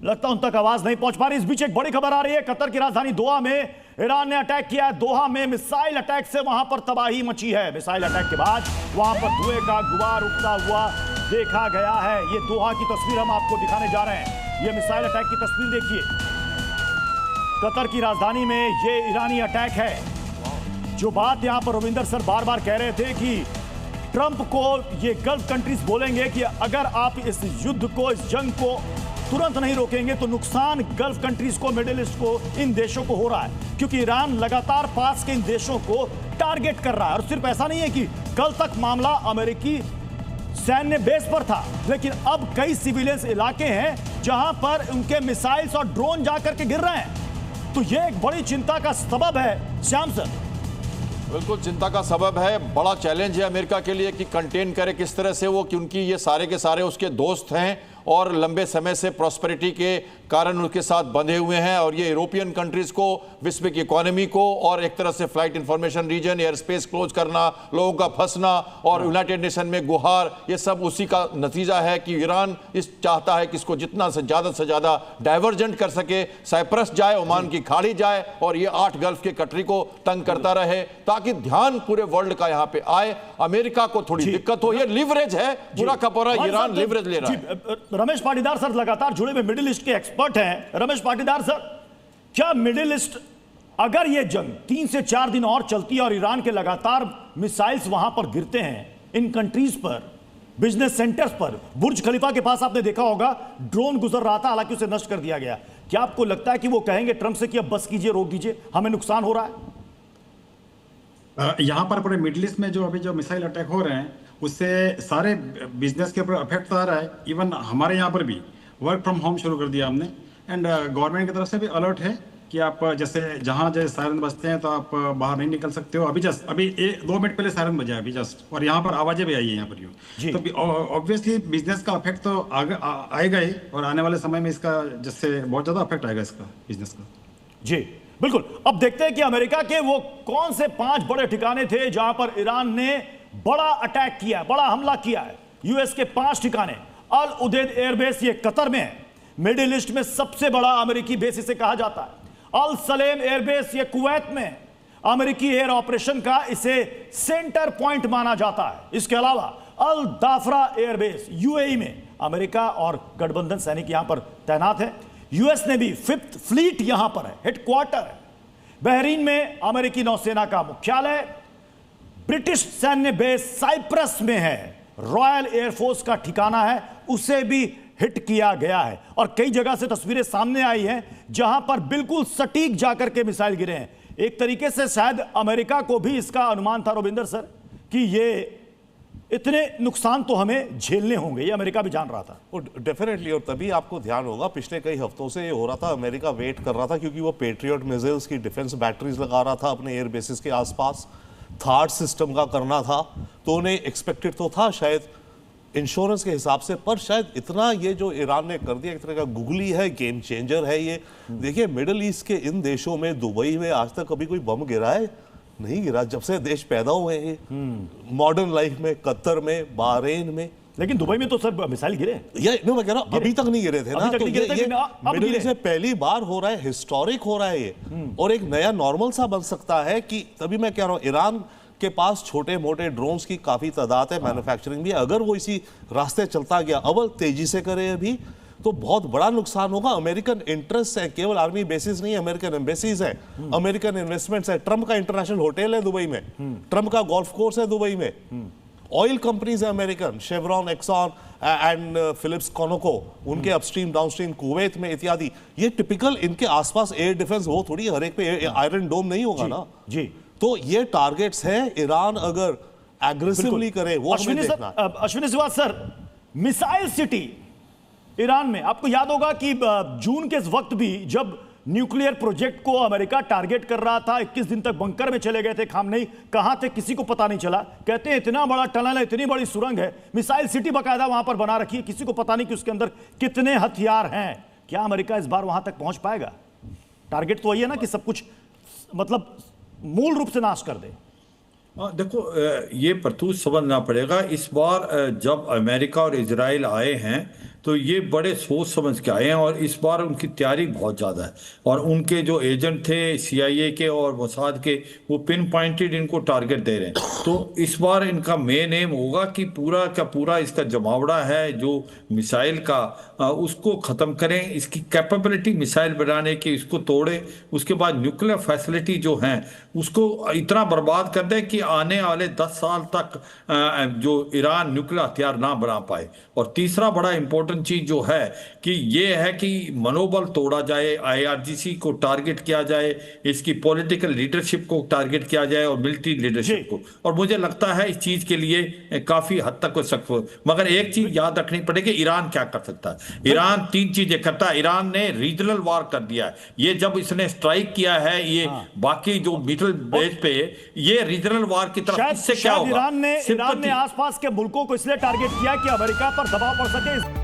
लगता उन तक आवाज नहीं पहुंच पा रही। इस बीच एक बड़ी खबर आ रही है, कतर की राजधानी दोहा में ईरान ने अटैक किया है। दोहा में मिसाइल अटैक से वहां पर तबाही मची है। मिसाइल अटैक के बाद वहां पर धुएं का गुबार उठता हुआ देखा गया है। ये दोहा की तस्वीर हम आपको दिखाने जा रहे हैं। ये मिसाइल अटैक की तस्वीर देखिए, कतर की राजधानी में ये ईरानी अटैक है। जो बात यहां पर रविंदर सर बार बार कह रहे थे कि ट्रंप को ये गल्फ कंट्रीज बोलेंगे कि अगर आप इस युद्ध को, इस जंग को तुरंत नहीं रोकेंगे तो नुकसान गल्फ कंट्रीज को, मिडिल ईस्ट को, इन देशों को हो रहा है, क्योंकि ईरान लगातार पास के इन देशों को टारगेट कर रहा है। और सिर्फ ऐसा नहीं है कि कल तक मामला अमेरिकी सैन्य बेस पर था, लेकिन अब कई सिविलियंस इलाके हैं जहां पर उनके मिसाइल्स और ड्रोन जाकर के गिर रहे हैं। तो यह एक बड़ी चिंता का सबब है श्याम सर। बिल्कुल चिंता का सबब है, बड़ा चैलेंज है अमेरिका के लिए कि कंटेन करे किस तरह से वो, क्योंकि ये सारे के सारे उसके दोस्त हैं और लंबे समय से प्रॉस्पेरिटी के कारण उनके साथ बंधे हुए हैं। और ये यूरोपियन कंट्रीज को, विश्व की इकोनॉमी को और एक तरह से flight information reason, air space close करना, लोगों का फंसना और यूनाइटेड नेशन में गुहार, ये सब उसी का नतीजा है कि ईरान इस चाहता है कि इसको जितना से ज़्यादा डाइवर्जेंट कर सके, साइप्रस जाए, ओमान की खाड़ी जाए और ये 8 गल्फ के कटरी को तंग करता रहे, ताकि ध्यान पूरे वर्ल्ड का यहाँ पे आए। अमेरिका को थोड़ी दिक्कत हो, ये लिवरेज है पूरा का पूरा, ईरान लिवरेज ले रहा है। रमेश पाटीदार सर लगातार जुड़े हुए मिडिल ईस्ट के एक्सपर्ट हैं। रमेश पाटीदार सर, क्या मिडिल ईस्ट, अगर यह जंग 3 से 4 दिन और चलती है और ईरान के लगातार मिसाइल्स वहां पर गिरते हैं, इन कंट्रीज पर, बिजनेस सेंटर्स पर, बुर्ज खलीफा के पास आपने देखा होगा ड्रोन गुजर रहा था, हालांकि उसे नष्ट कर दिया गया, क्या आपको लगता है कि वो कहेंगे ट्रंप से कि अब बस कीजिए, रोक दीजिए, हमें नुकसान हो रहा है? यहाँ पर पूरे मिडिल ईस्ट में जो अभी जो मिसाइल अटैक हो रहे हैं उससे सारे बिजनेस के ऊपर अफेक्ट आ रहा है। इवन हमारे यहाँ पर भी वर्क फ्रॉम होम शुरू कर दिया हमने, एंड गवर्नमेंट की तरफ से भी अलर्ट है कि आप जैसे जहाँ जैसे सायरन बजते हैं तो आप बाहर नहीं निकल सकते हो। अभी 2 मिनट पहले सायरन बजा अभी जस्ट, और यहाँ पर आवाजें भी आई है यहाँ पर यूँ, तो ऑब्वियसली बिजनेस का अफेक्ट तो आएगा ही, और आने वाले समय में इसका जिससे बहुत ज़्यादा अफेक्ट आएगा इसका बिजनेस का। जी बिल्कुल। अब देखते हैं कि अमेरिका के वो कौन से 5 बड़े ठिकाने थे जहां पर ईरान ने बड़ा अटैक किया है, बड़ा हमला किया है। यूएस के 5 ठिकाने। अल उदैद एयरबेस, ये कतर में है, मिडिल ईस्ट में सबसे बड़ा अमेरिकी बेस इसे कहा जाता है। अल सलेम एयरबेस, ये कुवैत में अमेरिकी एयर ऑपरेशन का इसे सेंटर पॉइंट माना जाता है। इसके अलावा अल दाफरा एयरबेस यूएई में अमेरिका और गठबंधन सैनिक यहां पर तैनात है। यूएस नेवी 5th फ्लीट यहां पर है, हेडक्वार्टर है। बहरीन में अमेरिकी नौसेना का मुख्यालय, ब्रिटिश सैन्य बेस साइप्रस में है, रॉयल एयरफोर्स का ठिकाना है, उसे भी हिट किया गया है। और कई जगह से तस्वीरें सामने आई हैं जहां पर बिल्कुल सटीक जाकर के मिसाइल गिरे हैं। एक तरीके से शायद अमेरिका को भी इसका अनुमान था रविंदर सर कि ये इतने नुकसान तो हमें झेलने होंगे, ये अमेरिका भी जान रहा था। डेफिनेटली, और तभी आपको ध्यान होगा पिछले कई हफ्तों से ये हो रहा था, अमेरिका वेट कर रहा था, क्योंकि वो पेट्रियट मिसाइल्स की डिफेंस बैटरीज लगा रहा था अपने एयर बेसिस के आसपास, थार्ड सिस्टम का करना था, तो उन्हें एक्सपेक्टेड तो था शायद इंश्योरेंस के हिसाब से, पर शायद इतना ये जो ईरान ने कर दिया एक तरह का गुगली है, गेम चेंजर है ये। देखिए मिडिल ईस्ट के इन देशों में, दुबई में आज तक कभी कोई बम गिरा है? नहीं गिरा, जब से देश पैदा हुए हैं मॉडर्न लाइफ में, कतर में, बहरीन में। लेकिन दुबई में तो सर मिसाइल गिरे, ये मैं कह रहा हूं अभी तक नहीं गिरे थे ना, तो ये मिडिल ईस्ट में पहली बार हो रहा है, हिस्टोरिक हो रहा है ये, और एक नया नॉर्मल सा बन सकता है। कि तभी मैं कह रहा हूं ईरान के पास छोटे मोटे ड्रोन्स की काफी तादाद है, मैन्युफैक्चरिंग भी, अगर वो इसी रास्ते चलता गया, अव्वल तेजी से करे अभी, तो बहुत बड़ा नुकसान होगा। अमेरिकन इंटरेस्ट है, केवल आर्मी बेसिस नहीं, अमेरिकन एम्बेसीज है, अमेरिकन इन्वेस्टमेंट्स है, ट्रंप का इंटरनेशनल होटल है दुबई में, ट्रंप का गोल्फ कोर्स है दुबई में, ऑयल कंपनीज है American, Chevron, Exxon and Phillips, Conoco, उनके अपस्ट्रीम डाउनस्ट्रीम कुवैत में इत्यादि। ये टिपिकल इनके आसपास एयर डिफेंस वो थोड़ी हर एक पे आयरन डोम नहीं होगा ना जी। तो ये टारगेट्स हैं, ईरान अगर एग्रेसिवली करे वो हमें देखना है। Ashwini Srivastava sir, missile city Iran में, आपको याद होगा कि जून के इस वक्त भी जब न्यूक्लियर प्रोजेक्ट को अमेरिका टारगेट कर रहा था, 21 दिन तक बंकर में चले गए थे खामनेई, कहां थे किसी को पता नहीं चला। कहते हैं इतना बड़ा टनल है, इतनी बड़ी सुरंग है, मिसाइल सिटी बकायदा वहां पर बना रखी है, किसी को पता नहीं कि उसके अंदर कितने हथियार हैं। क्या अमेरिका इस बार वहां तक पहुंच पाएगा? टारगेट तो वही है ना कि सब कुछ मतलब मूल रूप से नाश कर दे। देखो, ये परतूत समझना पड़ेगा। इस बार जब अमेरिका और इजराइल आए हैं तो ये बड़े सोच समझ के आए हैं और इस बार उनकी तैयारी बहुत ज़्यादा है। और उनके जो एजेंट थे CIA के और मोसाद के, वो पिन पॉइंटेड इनको टारगेट दे रहे हैं। तो इस बार इनका मेन एम होगा कि पूरा का पूरा इसका जमावड़ा है जो मिसाइल का, उसको ख़त्म करें, इसकी कैपेबिलिटी मिसाइल बनाने की इसको तोड़े, उसके बाद न्यूक्लियर फैसिलिटी जो हैं उसको इतना बर्बाद कर दें कि आने वाले 10 साल तक जो ईरान न्यूक्लियर हथियार ना बना पाए। और तीसरा बड़ा इंपॉर्टेंट चीज जो है कि ये है कि मनोबल तोड़ा जाए, IRGC को टारगेट किया जाए, इसकी पॉलिटिकल लीडरशिप को टारगेट किया जाए और मिलिट्री लीडरशिप को। और मुझे लगता है इस चीज के लिए काफी हद तक सक्सेसफुल। मगर एक चीज याद रखनी पड़ेगी, ईरान क्या कर सकता है। ईरान 3 चीजें करता है। ईरान ने रीजनल वार कर दिया है। ये जब इसने स्ट्राइक किया है, ये बाकी जो मिडिल बेस पे, ये रीजनल वार की तरफ, इससे क्या होगा? ईरान ने आसपास के मुल्कों को इसलिए टारगेट किया कि अमेरिका पर दबाव पड़ सके।